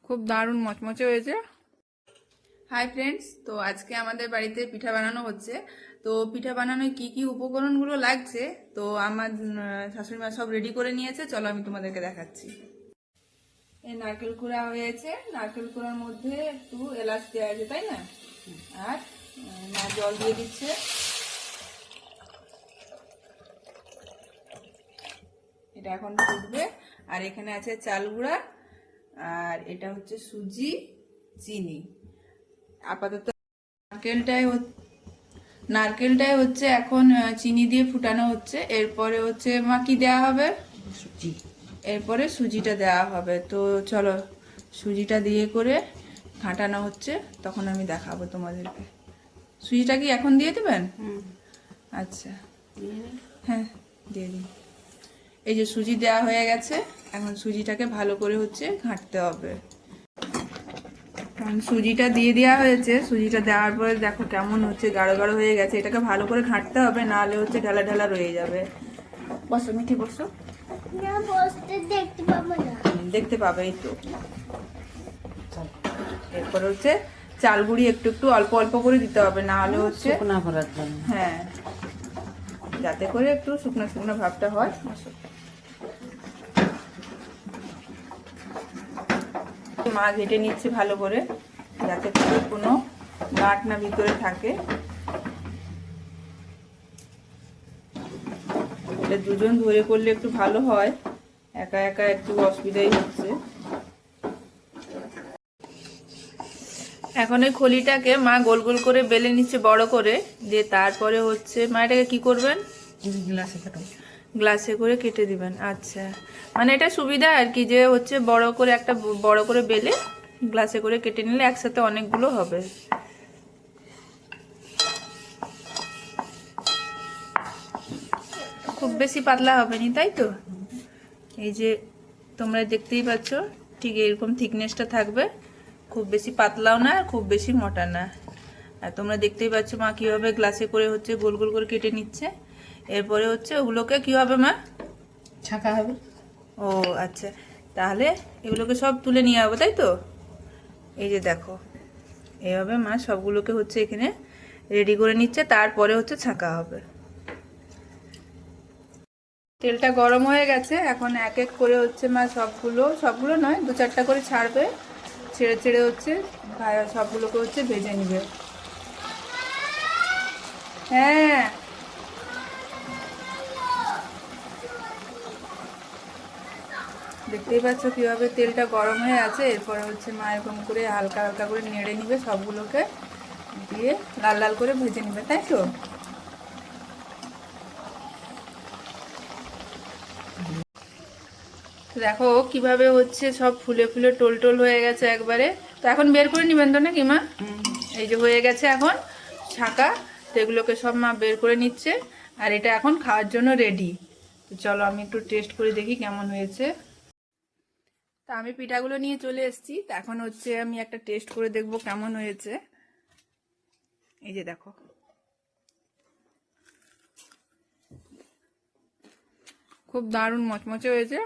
খুব দারুণ মচমচে হয়েছে। হাই ফ্রেন্ডস, তো আজকে আমাদের বাড়িতে পিঠা বানানো হচ্ছে। তো পিঠা বানানোয় কি কি উপকরণগুলো লাগছে তো আমার শাশুড়ি মা সব রেডি করে নিয়েছে। চলো আমি তোমাদেরকে দেখাচ্ছি। এই নারকেল কুড়া হয়েছে, নারকেল কুড়ার মধ্যে একটু এলাচ দেওয়া আছে, তাই না? আর মা জল দিয়ে দিচ্ছে। এটা এখন ফুটবে। আর এখানে আছে চাল গুঁড়া, আর এটা হচ্ছে সুজি, চিনি। আপাতত নারকেলটাই হচ্ছে এখন চিনি দিয়ে ফুটানো হচ্ছে। এরপরে হচ্ছে মা কি দেওয়া হবে? সুজি। এরপরে সুজিটা দেওয়া হবে। তো চলো সুজিটা দিয়ে করে ঘাঁটানো হচ্ছে, তখন আমি দেখাবো তোমাদেরকে। সুজিটা কি এখন দিয়ে দেবেন? আচ্ছা, হ্যাঁ দিয়ে দিন। এই যে সুজি দেওয়া হয়ে গেছে, এখন সুজিটাকে ভালো করে হচ্ছে ঘাঁটতে হবে। সুজিটা দিয়ে দেওয়া হয়েছে। সুজিটা দেওয়ার পরে দেখো কেমন হচ্ছে, গাঢ় গাঢ় হয়ে গেছে। এটাকে ভালো করে ঘাঁটতে হবে, নাহলে হচ্ছে ঢালা ঢালা রয়ে যাবে। বসো মিঠি, বসো। দেখতে পাবে, এই তো। এরপর হচ্ছে চাল গুঁড়ি একটু একটু অল্প অল্প করে দিতে হবে, না হলে হচ্ছে শুকনা করার জন্য। হ্যাঁ, যাতে করে একটু শুকনো শুকনো ভাবটা হয়। মা ঘেটে নিচ্ছে ভালো করে, যাতে করে কোনো গাঁট না ভিতরে থাকে। এটা দুজন ধরে করলে একটু ভালো হয়, একা একা একটু অসুবিধাই হচ্ছে। এখন এই খলিটাকে মা গোল গোল করে বেলে নিচ্ছে বড় করে, দিয়ে তারপরে হচ্ছে মা এটাকে কি করবেন? গ্লাসে করে কেটে দিবেন। আচ্ছা, মানে এটা সুবিধা আর কি, যে হচ্ছে বড় করে একটা বড় করে বেলে গ্লাসে করে কেটে নিলে একসাথে অনেকগুলো হবে। খুব বেশি পাতলা হবে না, তাই তো? এই যে তোমরা দেখতেই পাচ্ছ, ঠিক এরকম থিকনেসটা থাকবে। খুব বেশি পাতলাও না, খুব বেশি মোটা না। আর তোমরা দেখতেই পাচ্ছ মা কীভাবে গ্লাসে করে হচ্ছে গোল গোল করে কেটে নিচ্ছে। এরপরে হচ্ছে ওগুলোকে কী হবে মা? ছাঁকা হবে। ও আচ্ছা, তাহলে এগুলোকে সব তুলে নিয়ে যাবো, তাই তো? এই যে দেখো, এইভাবে মা সবগুলোকে হচ্ছে এখানে রেডি করে নিচ্ছে, তারপরে হচ্ছে ছাঁকা হবে। তেলটা গরম হয়ে গেছে, এখন এক এক করে হচ্ছে মা সবগুলো নয়, দু চারটা করে ছাড়বে। ছেড়ে ছেড়ে হচ্ছে সবগুলোকে হচ্ছে ভেজে নিবে। হ্যাঁ, দেখতেই পাচ্ছ কিভাবে তেলটা গরম হয়ে আছে। এরপরে হচ্ছে মা এরকম করে হালকা হালকা করে নেড়ে নিবে, সবগুলোকে দিয়ে লাল লাল করে ভেজে নিবে, তাই তো? দেখো কিভাবে হচ্ছে সব ফুলে ফুলে টোল টোল হয়ে গেছে একবারে। তো এখন বের করে নিবেন তো নাকি মা? এই যে হয়ে গেছে এখন ছাঁকা। তো এগুলোকে সব মা বের করে নিচ্ছে, আর এটা এখন খাওয়ার জন্য রেডি। তো চলো আমি একটু টেস্ট করে দেখি কেমন হয়েছে। তা আমি পিঠাগুলো নিয়ে চলে এসেছি। তো এখন হচ্ছে আমি একটা টেস্ট করে দেখবো কেমন হয়েছে। এই যে দেখো, খুব দারুণ মচমচে হয়েছে।